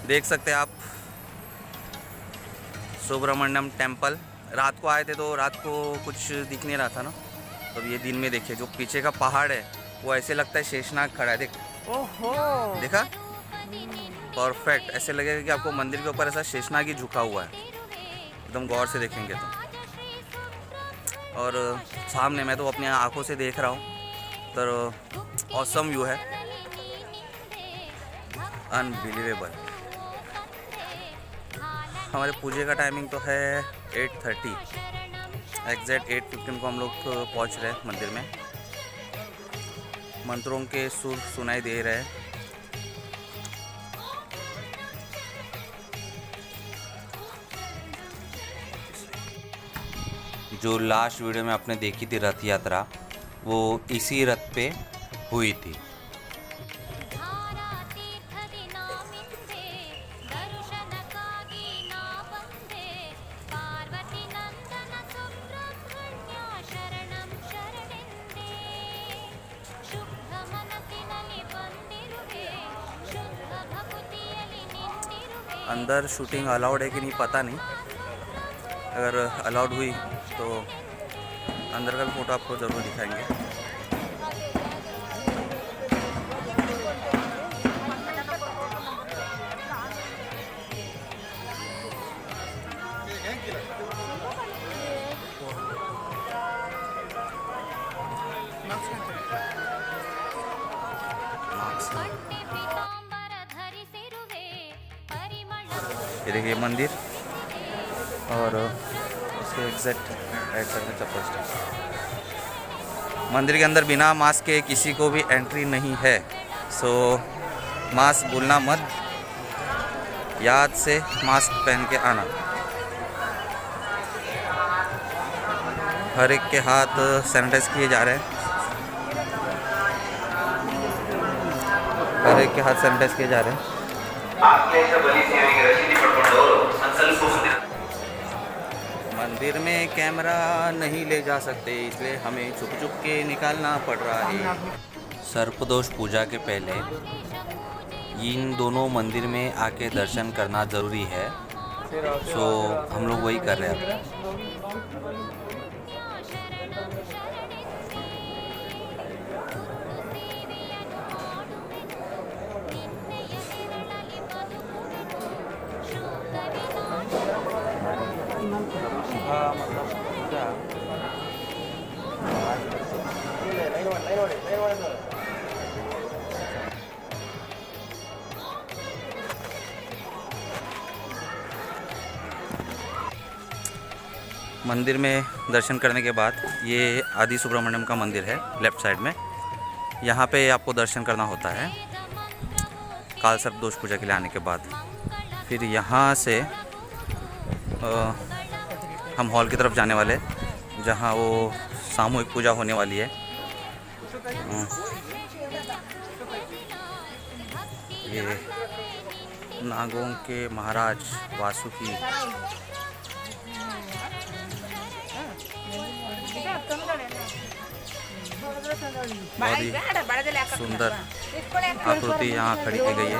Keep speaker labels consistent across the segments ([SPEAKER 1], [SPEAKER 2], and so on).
[SPEAKER 1] देख सकते हैं आप सुब्रमण्यम टेम्पल। रात को आए थे तो रात को कुछ दिख नहीं रहा था ना, तो ये दिन में देखिए जो पीछे का पहाड़ है वो ऐसे लगता है शेषनाग खड़ा है। देख,
[SPEAKER 2] ओहो,
[SPEAKER 1] देखा? परफेक्ट, ऐसे लगेगा कि आपको मंदिर के ऊपर ऐसा शेषनाग ही झुका हुआ है, एकदम गौर से देखेंगे तो। और सामने मैं तो अपनी आंखों से देख रहा हूँ तो ऑसम व्यू है, अनबिलीवेबल। हमारे पूजे का टाइमिंग तो है 8:30, एग्जैक्ट 8:15 को हम लोग पहुँच रहे हैं मंदिर में। मंत्रों के सुर सुनाई दे रहे हैं। जो लास्ट वीडियो में आपने देखी थी रथ यात्रा, वो इसी रथ पे हुई थी। अंदर शूटिंग अलाउड है कि नहीं पता नहीं, अगर अलाउड हुई तो अंदर का भी फ़ोटो आपको ज़रूर दिखाएंगे। ये देखिए मंदिर, और इसके एग्जैक्ट राइट साइड में चप्पल स्टैंड। मंदिर के अंदर बिना मास्क के किसी को भी एंट्री नहीं है, सो मास्क भूलना मत, याद से मास्क पहन के आना। हर एक के हाथ सैनिटाइज किए जा रहे हैं, हर एक के हाथ सैनिटाइज किए जा रहे हैं। मंदिर में कैमरा नहीं ले जा सकते, इसलिए हमें छुप छुप के निकालना पड़ रहा है। सर्पदोष पूजा के पहले इन दोनों मंदिर में आके दर्शन करना ज़रूरी है, सो हम लोग वही कर रहे हैं। मंदिर में दर्शन करने के बाद ये आदि सुब्रमण्यम का मंदिर है लेफ़्ट साइड में, यहाँ पे आपको दर्शन करना होता है काल सर्पदोष पूजा के लिए आने के बाद। फिर यहाँ से हम हॉल की तरफ जाने वाले, जहाँ वो सामूहिक पूजा होने वाली है। ये नागों के महाराज वासुकी, बहुत ही सुंदर आकृति यहाँ खड़ी की गई है।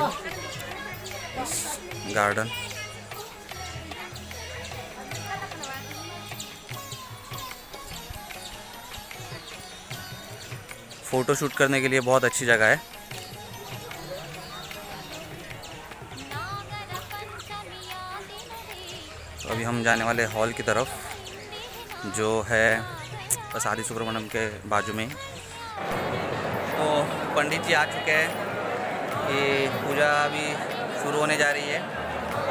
[SPEAKER 1] गार्डन फोटो शूट करने के लिए बहुत अच्छी जगह है। तो अभी हम जाने वाले हॉल की तरफ, जो है बस आदि सुब्रमण्यम के बाजू में। तो पंडित जी आ चुके हैं, ये पूजा अभी शुरू होने जा रही है,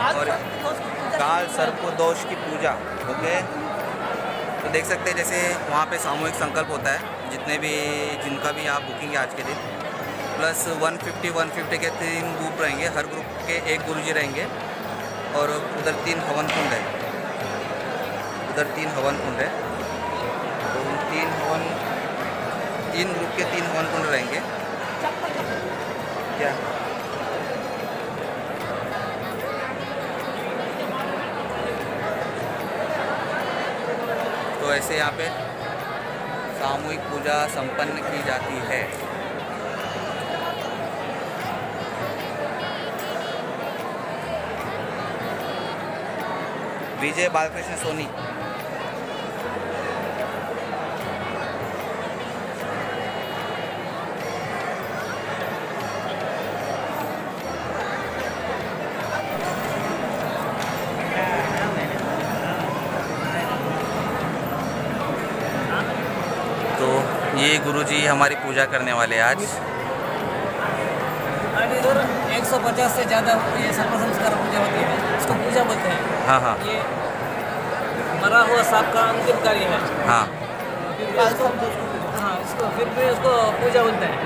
[SPEAKER 1] और काल सर्पदोष की पूजा। ओके, तो देख सकते हैं जैसे वहाँ पे सामूहिक संकल्प होता है, जितने भी जिनका भी आप बुकिंग है आज के दिन, प्लस 150 के 3 ग्रुप रहेंगे, हर ग्रुप के एक गुरुजी रहेंगे, और उधर 3 हवन कुंड है, उधर 3 हवन कुंड है। तो 3 ग्रुप के 3 हवन कुंड रहेंगे। क्या तो ऐसे यहाँ पे सामूहिक पूजा संपन्न की जाती है। विजय बालकृष्ण सोनी। तो ये गुरुजी हमारी पूजा करने वाले आज।
[SPEAKER 2] इधर 150 से ज़्यादा ये सर्वसंस्कार पूजा होती है, इसको पूजा बोलते हैं।
[SPEAKER 1] हाँ हाँ
[SPEAKER 2] ये मरा हुआ सांप का अंतिम कार्य है।
[SPEAKER 1] हाँ
[SPEAKER 2] हाँ, इसको फिर भी उसको पूजा बोलते हैं।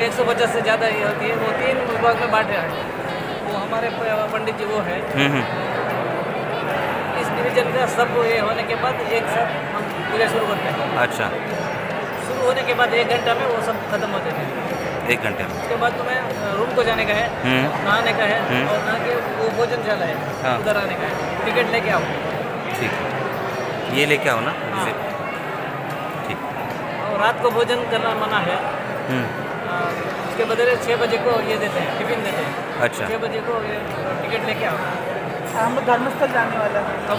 [SPEAKER 2] 150 से ज़्यादा ये होती है, वो 3 विभाग में बांटे हैं। वो हमारे पंडित जी वो है। इस डिवीजन का सब ये होने के बाद एक साथ हम पूजा शुरू करते हैं।
[SPEAKER 1] अच्छा,
[SPEAKER 2] शुरू होने के बाद 1 घंटा में वो सब खत्म हो जाते हैं।
[SPEAKER 1] 1 घंटे में।
[SPEAKER 2] उसके बाद तुम्हें रूम को जाने का है, नहाने का है, और नहा के वो भोजनशाला है,
[SPEAKER 1] हाँ।
[SPEAKER 2] उधर आने का है। टिकट लेके आओ।
[SPEAKER 1] ठीक, ये लेके आओ ना।
[SPEAKER 2] हाँ।
[SPEAKER 1] ठीक।
[SPEAKER 2] और रात को भोजन करना मना है। उसके बदले 6 बजे को ये देते हैं, टिफिन देते हैं।
[SPEAKER 1] अच्छा।
[SPEAKER 2] 6 बजे को ये टिकट लेके आओ।
[SPEAKER 3] हम धर्मस्थल जाने वाला है
[SPEAKER 2] तब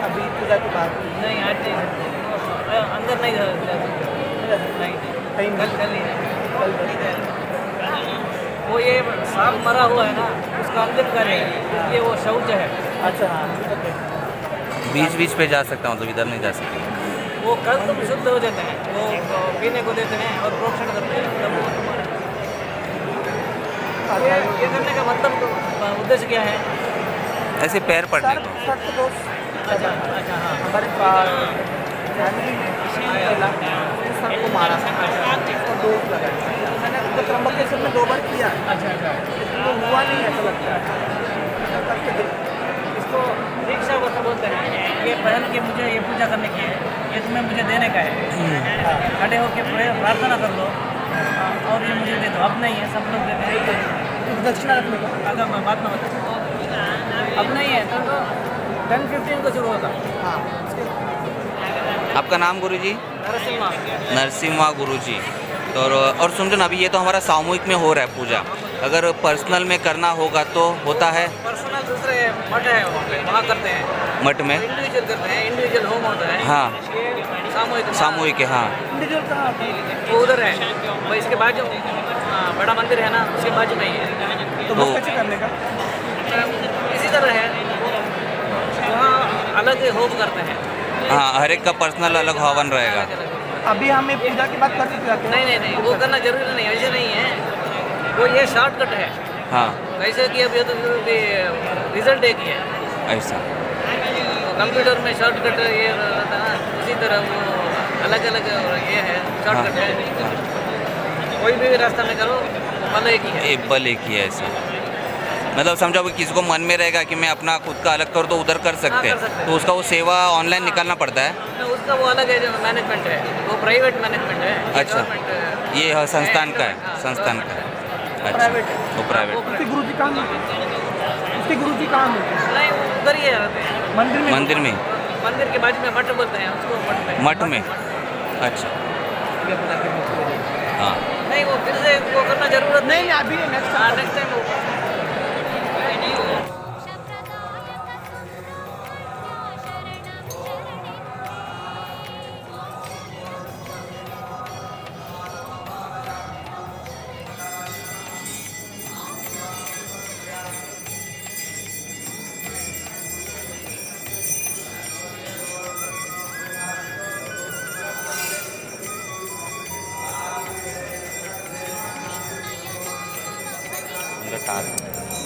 [SPEAKER 3] अभी पूजा के बाद।
[SPEAKER 2] नहीं, आज नहीं सकते। अंदर नहीं जा सकते। नहीं, कल ही वो ये सांप मरा हुआ है ना, उसका अंतिम कार्य है, ये वो शौच है।
[SPEAKER 3] अच्छा हाँ,
[SPEAKER 1] बीच बीच पे जा सकता हूँ, तो इधर नहीं जा सकता।
[SPEAKER 2] वो कल तुम शुद्ध हो जाते हैं, वो पीने को देते हैं और प्रोक्षण करते हैं, तब वो तुम्हारा ये करने का मतलब उद्देश्य क्या है?
[SPEAKER 1] ऐसे पैर पड़ने को।
[SPEAKER 3] सत्य दोष।
[SPEAKER 2] अच्छा अच्छा, हाँ।
[SPEAKER 3] हमारे फैमिली में सर को मारा और दोष लगाया। मैंने तो त्र्यंबकेश्वर में 2 बार किया,
[SPEAKER 2] अच्छा अच्छा,
[SPEAKER 3] तो हुआ नहीं ऐसा लगता है।
[SPEAKER 2] इसको दीक्षा व्रत बोलते हैं। ये पहन के मुझे ये पूजा करने की है, ये तुम्हें मुझे देने का है। खड़े होकर प्रार्थना कर लो और ये मुझे दे दो। अब नहीं है, सब लोग देते हैं।
[SPEAKER 3] दक्षिणा रखने का।
[SPEAKER 2] अगर मैं बात में बता, अब नहीं है तो 10-15 को शुरू होगा।
[SPEAKER 3] हाँ,
[SPEAKER 1] आपका नाम गुरुजी?
[SPEAKER 2] नरसिम्हा।
[SPEAKER 1] नरसिम्हा गुरुजी। तो और समझो ना, अभी ये तो हमारा सामूहिक में हो रहा है पूजा। अगर पर्सनल में करना होगा तो होता है?
[SPEAKER 2] पर्सनल दूसरे मठ है, वहाँ करते हैं।
[SPEAKER 1] मठ में
[SPEAKER 2] इंडिविजुअल करते हैं, इंडिविजुअल होम होता है।
[SPEAKER 1] हाँ,
[SPEAKER 2] सामूहिक
[SPEAKER 1] सामूहिक है। हाँ,
[SPEAKER 3] इंडिविजुअल कहाँ होता है?
[SPEAKER 2] वो उधर है, वो इसके बाजू बड़ा मंदिर है ना, उसके बाजू में ही है।
[SPEAKER 3] तो बस कैसे करने का?
[SPEAKER 2] इसी तरह है, वहाँ अलग होम करते हैं।
[SPEAKER 1] हाँ, हर एक का पर्सनल अलग हवन रहेगा।
[SPEAKER 3] अभी हमें पूजा के बाद कर जाते हैं।
[SPEAKER 2] नहीं, वो करना जरूरी नहीं, ऐसे नहीं है। वो ये शॉर्टकट है।
[SPEAKER 1] हाँ,
[SPEAKER 2] कैसे कि अभी तो रिजल्ट एक ही है।
[SPEAKER 1] ऐसा।
[SPEAKER 2] तो कंप्यूटर में शॉर्टकट ये रहता है ना, उसी तरह वो अलग अलग ये है, शॉर्टकट है। कोई भी रास्ता में करो, भले एक ही है।
[SPEAKER 1] एक बल एक ही है ऐसा। मतलब समझो किसी को मन में रहेगा कि मैं अपना खुद का अलग कर दो, उधर कर सकते
[SPEAKER 2] कर सकते
[SPEAKER 1] हैं,
[SPEAKER 2] हैं।
[SPEAKER 1] तो उसका वो सेवा ऑनलाइन निकालना पड़ता है।
[SPEAKER 2] तो उसका वो अलग है, जो मैनेजमेंट है, वो प्राइवेट मैनेजमेंट है।
[SPEAKER 1] अच्छा।
[SPEAKER 2] गवर्नमेंट
[SPEAKER 1] ये संस्थान का है,
[SPEAKER 2] हाँ,
[SPEAKER 1] संस्थान का है। अच्छा,
[SPEAKER 3] प्राइवेट है।
[SPEAKER 1] वो प्राइवेट।
[SPEAKER 3] उसके गुरुजी कहाँ मिलते हैं? उसके गुरुजी कहाँ मिलते हैं?
[SPEAKER 2] नहीं, वो उधर ही रहते हैं,
[SPEAKER 3] मंदिर में।
[SPEAKER 1] मंदिर में?
[SPEAKER 2] मंदिर के बाजू में मठ बोलते हैं उसको,
[SPEAKER 1] मठ में? अच्छा, हाँ।
[SPEAKER 2] नहीं, वो फिर से वो करना जरूरत
[SPEAKER 3] नहीं, अभी नेक्स्ट
[SPEAKER 2] नेक्स्ट टाइम वो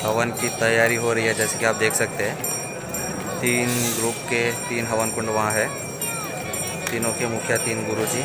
[SPEAKER 1] हवन की तैयारी हो रही है, जैसे कि आप देख सकते हैं। 3 ग्रुप के 3 हवन कुंड वहाँ है। तीनों के मुखिया 3 गुरुजी।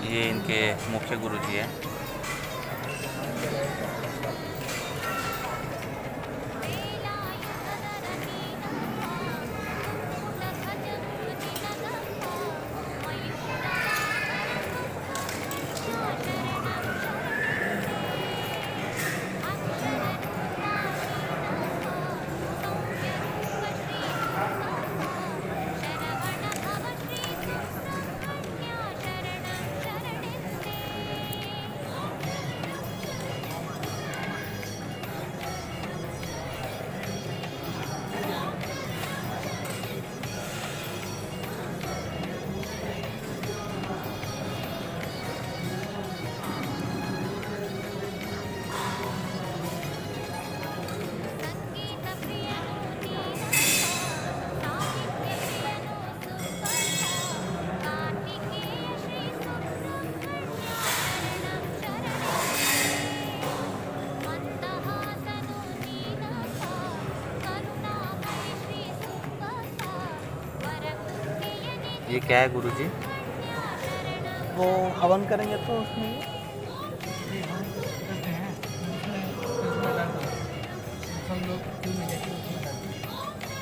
[SPEAKER 1] ये इनके मुख्य गुरुजी हैं। ये क्या है गुरुजी?
[SPEAKER 3] वो हवन करेंगे तो उसमें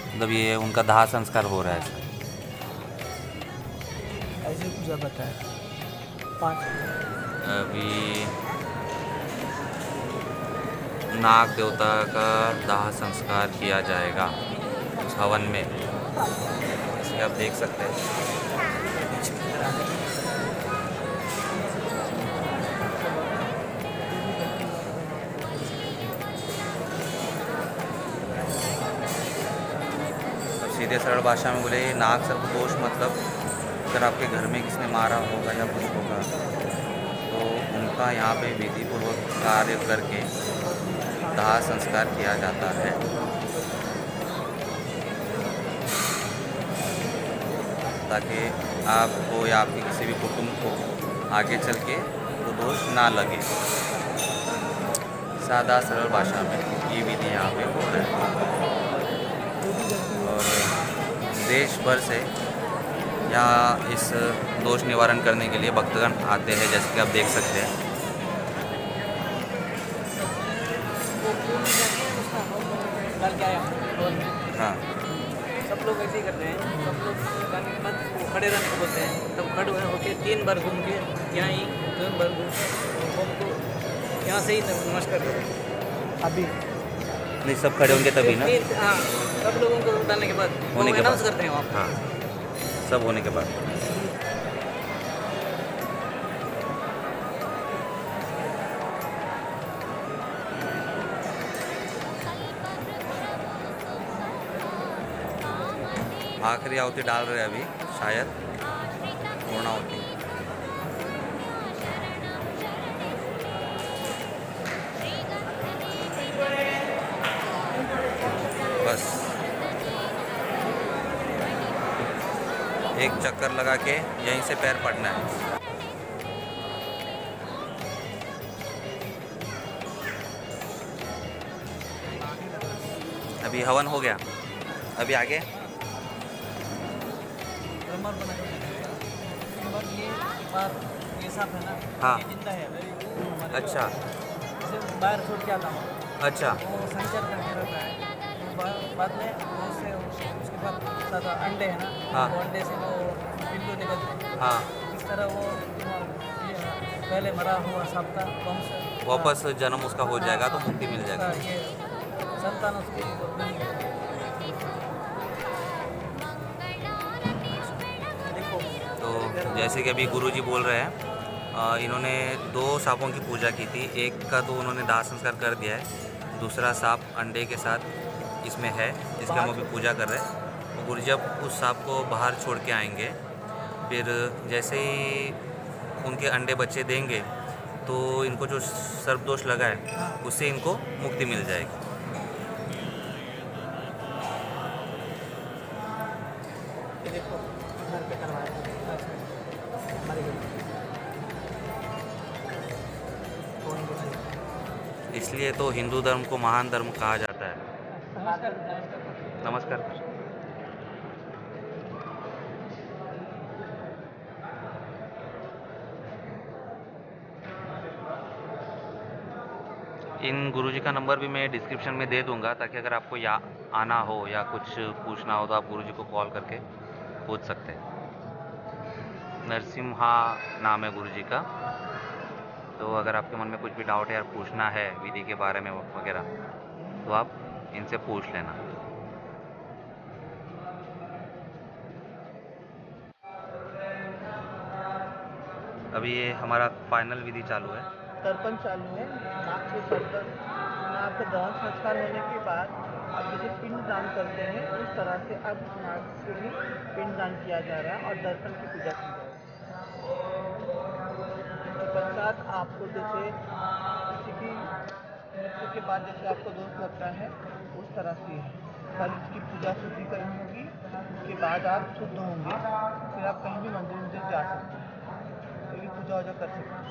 [SPEAKER 1] मतलब ये उनका दाह संस्कार हो रहा है सर।
[SPEAKER 3] ऐसे पूजा बताया 5
[SPEAKER 1] अभी नाग देवता का दाह संस्कार किया जाएगा उस हवन में, इसलिए आप देख सकते हैं। अब सीधे सरल भाषा में बोले, नाग सर्पदोष मतलब अगर आपके घर में किसने मारा होगा या कुछ होगा तो उनका यहाँ पे विधि पूर्वक कार्य करके दाह संस्कार किया जाता है। ताकि आपको या आपके किसी भी कुटुंब को आगे चल के वो दोष ना लगे। सादा सरल भाषा में ये विधि यहाँ पे हो रहा है। और देश भर से यहाँ इस दोष निवारण करने के लिए भक्तगण आते हैं, जैसे कि आप देख सकते हैं।
[SPEAKER 2] डाल के आया हॉल में।
[SPEAKER 1] हाँ,
[SPEAKER 2] सब लोग ऐसे ही करते हैं, सब लोग जाने के बाद वो खड़े रहने को बोलते हैं, तब खड़े होके 3 बार घूम के यहाँ ही 3 बार घूम को यहाँ से ही नमस्कार करते हैं।
[SPEAKER 3] अभी
[SPEAKER 1] नहीं सब खड़े होंगे तभी ना,
[SPEAKER 2] हाँ, सब लोगों को डालने के बाद
[SPEAKER 1] होने के
[SPEAKER 2] अनाउंस
[SPEAKER 1] बाद।
[SPEAKER 2] करते हैं वहाँ।
[SPEAKER 1] हाँ, सब होने के बाद। आखिरी आहुति डाल रहे हैं अभी, शायद पूर्ण आहुति। बस एक चक्कर लगा के यहीं से पैर पड़ना है। अभी हवन हो गया, अभी आगे
[SPEAKER 2] ब्रह्मांड बना के और ये सांप है ना,
[SPEAKER 1] हाँ।
[SPEAKER 2] ये जिंदा है अभी, हमारे
[SPEAKER 1] अच्छा
[SPEAKER 2] जैसे बाहर छोड़ के आता हूँ,
[SPEAKER 1] अच्छा
[SPEAKER 2] वो संचार करके रहता है। तो बाद में उससे उसके बाद सारा अंडे है ना,
[SPEAKER 1] हाँ।
[SPEAKER 2] वो अंडे से वो पिल्लू निकलते हैं।
[SPEAKER 1] हाँ,
[SPEAKER 2] इस तरह वो ये पहले मरा हुआ सांप का वंश
[SPEAKER 1] वापस जन्म उसका हो जाएगा तो मुक्ति मिल जाएगा।
[SPEAKER 2] ये संतान उसकी बनेगी। देखो
[SPEAKER 1] तो जैसे कि अभी गुरुजी बोल रहे हैं, इन्होंने 2 सांपों की पूजा की थी। एक का तो उन्होंने दाह संस्कार कर दिया है, दूसरा सांप अंडे के साथ इसमें है जिसकी हम अभी पूजा कर रहे हैं। तो गुरुजी जब उस सांप को बाहर छोड़ के आएंगे, फिर जैसे ही उनके अंडे बच्चे देंगे तो इनको जो सर्पदोष लगा है उससे इनको मुक्ति मिल जाएगी।
[SPEAKER 3] ये देखो घर पे करवाया हमारे घर में। कौन बोला?
[SPEAKER 1] इसलिए तो हिंदू धर्म को महान धर्म कहा जाता है।
[SPEAKER 2] नमस्कार।
[SPEAKER 1] नमस्कार। इन गुरुजी का नंबर भी मैं डिस्क्रिप्शन में दे दूंगा, ताकि अगर आपको या आना हो या कुछ पूछना हो तो आप गुरुजी को कॉल करके पूछ सकते हैं। नरसिम्हा नाम है गुरुजी का। तो अगर आपके मन में कुछ भी डाउट है या पूछना है विधि के बारे में वगैरह, तो आप इनसे पूछ लेना। अभी ये हमारा फाइनल विधि चालू है।
[SPEAKER 3] तर्पण चालू है। नाक से तर्पण, नाक का दान संस्कार होने के बाद अब जैसे पिंड दान करते हैं उस तरह से अब नाक से भी पिंड दान किया जा रहा है और दर्पण की पूजा की जा रही है। उसके पश्चात आपको जैसे किसी की मृत्यु के बाद जैसे आपको दोष लगता है उस तरह से है। पहले इसकी पूजा शुद्धि करनी होगी, उसके बाद आप शुद्ध होंगे, फिर आप कहीं भी मंदिर मंदिर जा सकते हैं, कहीं भी पूजा वूजा कर सकते हैं।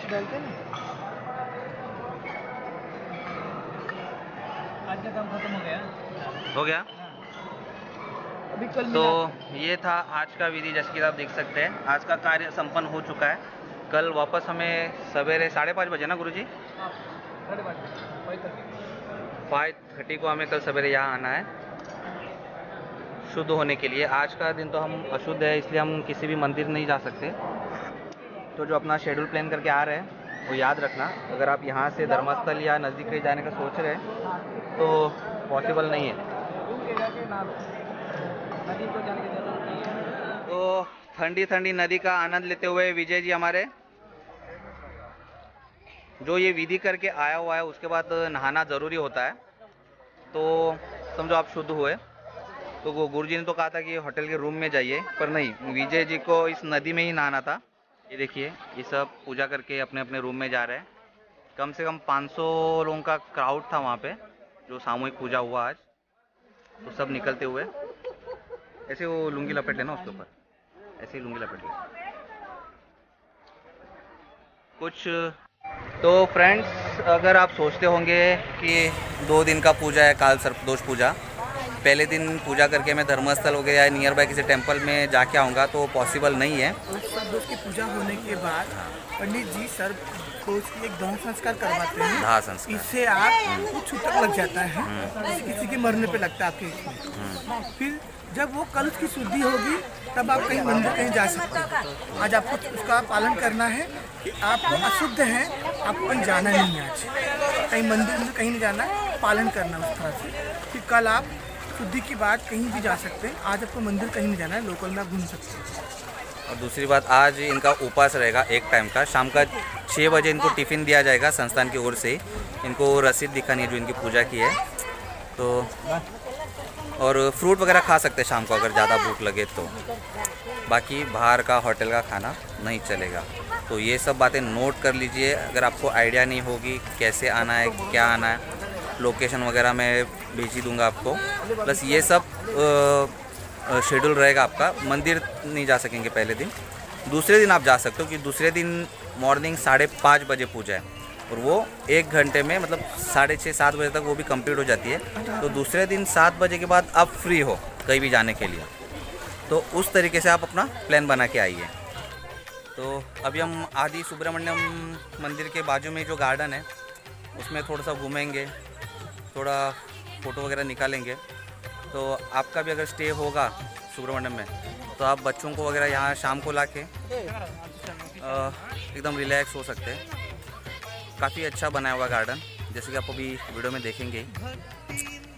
[SPEAKER 3] मिर्च डालते हैं ना।
[SPEAKER 2] आज का काम खत्म हो गया।
[SPEAKER 1] हो गया।
[SPEAKER 3] अभी कल
[SPEAKER 1] तो
[SPEAKER 3] मिला।
[SPEAKER 1] ये था आज का विधि, जैसे कि आप देख सकते हैं आज का कार्य संपन्न हो चुका है। कल वापस हमें सवेरे 5:30 बजे ना गुरुजी, 5:30 को हमें कल सवेरे यहाँ आना है शुद्ध होने के लिए। आज का दिन तो हम अशुद्ध है, इसलिए हम किसी भी मंदिर नहीं जा सकते। तो जो अपना शेड्यूल प्लान करके आ रहे हैं वो याद रखना। अगर आप यहाँ से धर्मस्थल या नज़दीक कहीं जाने का सोच रहे हैं तो पॉसिबल नहीं है। तो ठंडी ठंडी नदी का आनंद लेते हुए विजय जी हमारे, जो ये विधि करके आया हुआ है, उसके बाद नहाना ज़रूरी होता है। तो समझो आप शुद्ध हुए। तो गुरुजी ने तो कहा था कि होटल के रूम में जाइए, पर नहीं, विजय जी को इस नदी में ही नहाना था। ये देखिए, ये सब पूजा करके अपने अपने रूम में जा रहे हैं। कम से कम 500 लोगों का क्राउड था वहाँ पे, जो सामूहिक पूजा हुआ आज। तो सब निकलते हुए ऐसे वो लुंगी लपेट लेना उसके ऊपर, ऐसे ही लुंगी लपेट ले कुछ। तो फ्रेंड्स, अगर आप सोचते होंगे कि 2 दिन का पूजा है, काल सर्पदोष पूजा, पहले दिन पूजा करके मैं धर्मस्थल हो गया या नियर बाय किसी टेंपल में जाके आऊँगा, तो पॉसिबल नहीं है।
[SPEAKER 3] सर्पदोष की पूजा होने के बाद पंडित जी सर्पदोष की एक दाह संस्कार करवाते हैं।
[SPEAKER 1] दाह संस्कार।
[SPEAKER 3] इससे आपको छूतक लग जाता है, किसी के मरने पे लगता है आपके इसमें। फिर जब वो कल उसकी शुद्धि होगी तब आप कहीं मंदिर कहीं जा सकते हैं। आज आपको उसका पालन करना है कि आपको अशुद्ध है, आपको कहीं जाना नहीं है। आज कहीं मंदिर में कहीं नहीं जाना, पालन करना उस तरह से। फिर कल आप शुद्धि की बात कहीं भी जा सकते हैं। आज आपको मंदिर कहीं नहीं जाना है, लोकल में आप घूम सकते हैं।
[SPEAKER 1] और दूसरी बात, आज इनका उपवास रहेगा एक टाइम का। शाम का 6 बजे इनको टिफ़िन दिया जाएगा संस्थान की ओर से। इनको रसीद दिखानी है जो इनकी पूजा की है। तो और फ्रूट वगैरह खा सकते हैं शाम को अगर ज़्यादा भूख लगे तो। बाकी बाहर का होटल का खाना नहीं चलेगा। तो ये सब बातें नोट कर लीजिए। अगर आपको आइडिया नहीं होगी कैसे आना है, क्या आना है, लोकेशन वगैरह मैं भेज ही दूँगा आपको। प्लस ये सब शेड्यूल रहेगा आपका। मंदिर नहीं जा सकेंगे पहले दिन। दूसरे दिन आप जा सकते हो कि दूसरे दिन मॉर्निंग 5:30 बजे पूजा है, और वो 1 घंटे में, मतलब 6:30-7 बजे तक वो भी कंप्लीट हो जाती है। तो दूसरे दिन 7 बजे के बाद आप फ्री हो कहीं भी जाने के लिए। तो उस तरीके से आप अपना प्लान बना के आइए। तो अभी हम आदि सुब्रमण्यम मंदिर के बाजू में जो गार्डन है उसमें थोड़ा सा घूमेंगे, थोड़ा फ़ोटो वगैरह निकालेंगे। तो आपका भी अगर स्टे होगा सुब्रमण्यम में तो आप बच्चों को वगैरह यहाँ शाम को लाके एकदम रिलैक्स हो सकते हैं। काफ़ी अच्छा बनाया हुआ गार्डन, जैसे कि आप अभी वीडियो में देखेंगे।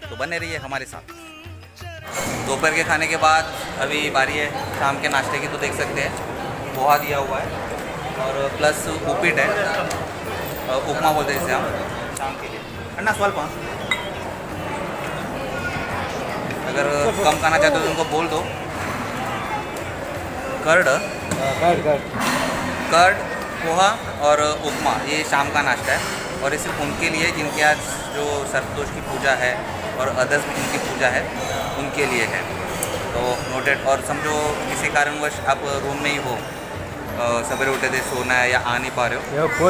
[SPEAKER 1] तो बने रहिए हमारे साथ। दोपहर के खाने के बाद अभी बारी है शाम के नाश्ते की। तो देख सकते हैं पोहा दिया हुआ है और प्लस उपीट है, उपमा बोलते हैं इसे हम शाम के लिए। अन्ना स्वल्प, अगर कम खाना चाहते हो तो उनको बोल दो। कर्ड, पोहा और उपमा, ये शाम का नाश्ता है। और ये सिर्फ उनके लिए जिनके आज जो सर्पदोष की पूजा है और अदर्स भी जिनकी पूजा है उनके लिए है। तो नोटेड। और समझो किसी कारणवश आप रूम में ही हो, सवेरे उठे थे, सोना है या आ नहीं पा रहे हो,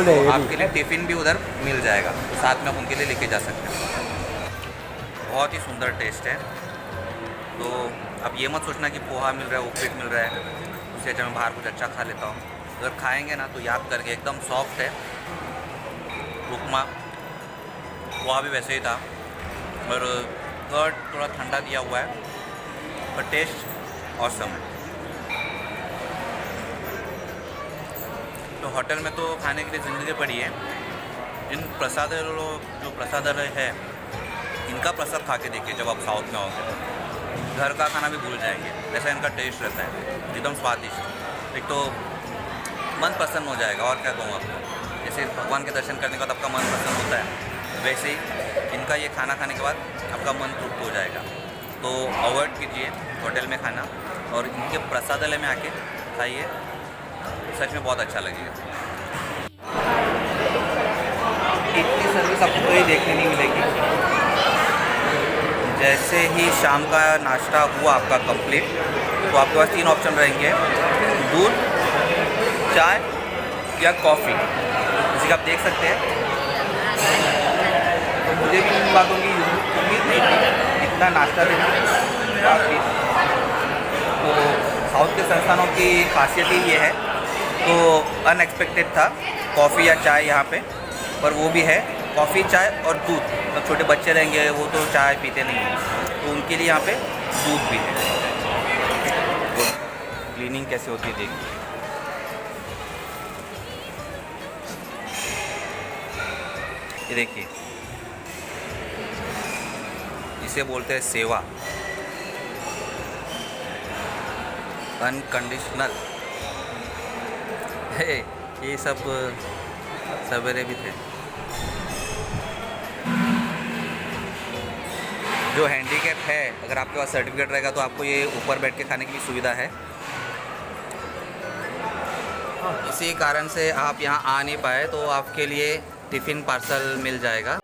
[SPEAKER 1] तो आपके लिए टिफ़िन भी उधर मिल जाएगा। तो साथ में आप उनके लिए लेके जा सकते हैं। बहुत ही सुंदर टेस्ट है। तो अब ये मत सोचना कि पोहा मिल रहा है, उपीट मिल रहा है, उससे अच्छा मैं बाहर कुछ अच्छा खा लेता हूँ। अगर खाएंगे ना तो याद करके, एकदम सॉफ्ट है उपमा। पोहा भी वैसे ही था और कर्ड थोड़ा ठंडा दिया हुआ है, पर टेस्ट ऑसम है। तो होटल में तो खाने के लिए ज़िंदगी पड़ी है। इन प्रसादालयों, जो प्रसादालय है, इनका प्रसाद खा के देखिए जब आप साउथ में आओगे। घर का खाना भी भूल जाएंगे, ऐसा इनका टेस्ट रहता है, एकदम स्वादिष्ट। एक तो मन प्रसन्न हो जाएगा। और क्या कहूँ आपको, जैसे भगवान के दर्शन करने के बाद आपका मन प्रसन्न होता है, वैसे ही इनका ये खाना खाने के बाद आपका मन तृप्त हो जाएगा। तो अवॉइड कीजिए होटल में खाना और इनके प्रसादालय में आके खाइए, सच में बहुत अच्छा लगेगा। इतनी सर्विस आपको कोई देखने नहीं मिलेगी। जैसे ही शाम का नाश्ता हुआ आपका कंप्लीट, तो आपके पास 3 ऑप्शन रहेंगे, दूध, चाय या कॉफ़ी। कि आप देख सकते हैं। तो मुझे भी इन बातों की उम्मीद नहीं थी, इतना नाश्ता देना काफ़ी। तो साउथ के संस्थानों की खासियत ही ये है, तो अनएक्सपेक्टेड था कॉफ़ी या चाय यहाँ पे, पर वो भी है कॉफ़ी चाय और दूध। तो छोटे बच्चे रहेंगे वो तो चाय पीते नहीं हैं, तो उनके लिए यहाँ पे दूध भी है। तो क्लीनिंग कैसे होती है देखिए। ये देखिए, इसे बोलते हैं सेवा, अनकंडीशनल है। ये सब सवेरे भी थे। जो हैंडीकैप है, अगर आपके पास सर्टिफिकेट रहेगा तो आपको ये ऊपर बैठ के खाने की भी सुविधा है। इसी कारण से आप यहाँ आ नहीं पाए तो आपके लिए टिफ़िन पार्सल मिल जाएगा।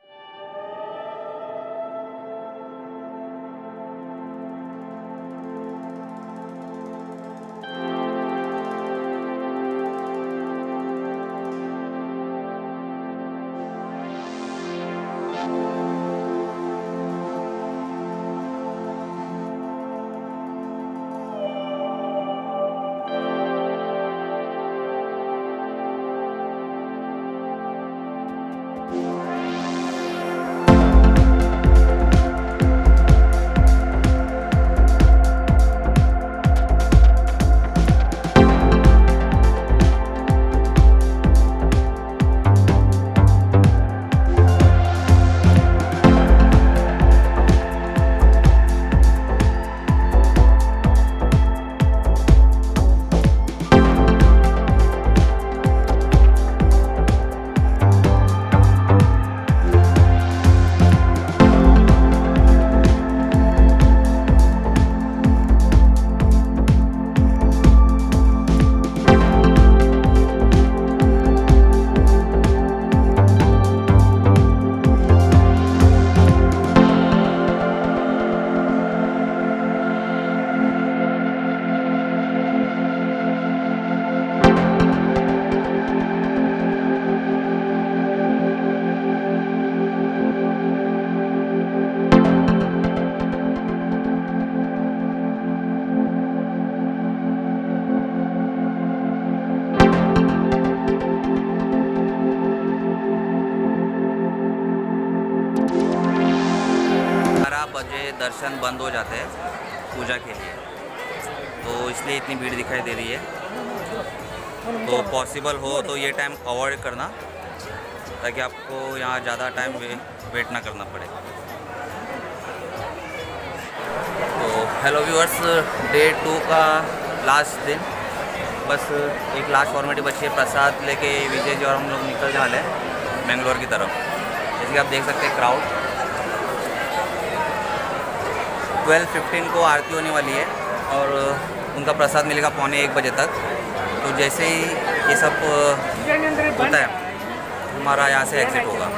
[SPEAKER 1] दर्शन बंद हो जाते हैं पूजा के लिए, तो इसलिए इतनी भीड़ दिखाई दे रही है। तो पॉसिबल हो तो ये टाइम अवॉइड करना, ताकि आपको यहाँ ज़्यादा टाइम वेट ना करना पड़े। तो हेलो व्यूअर्स, डे 2 का लास्ट दिन, बस एक लास्ट फॉर्मेलिटी बची है। प्रसाद लेके विजय जी और हम लोग निकल जा रहे हैं बेंगलोर की तरफ। जैसे कि आप देख सकते हैं क्राउड। 12:15 को आरती होने वाली है और उनका प्रसाद मिलेगा 12:45 बजे तक। तो जैसे ही ये सब होता है, हमारा यहाँ से एग्ज़िट होगा।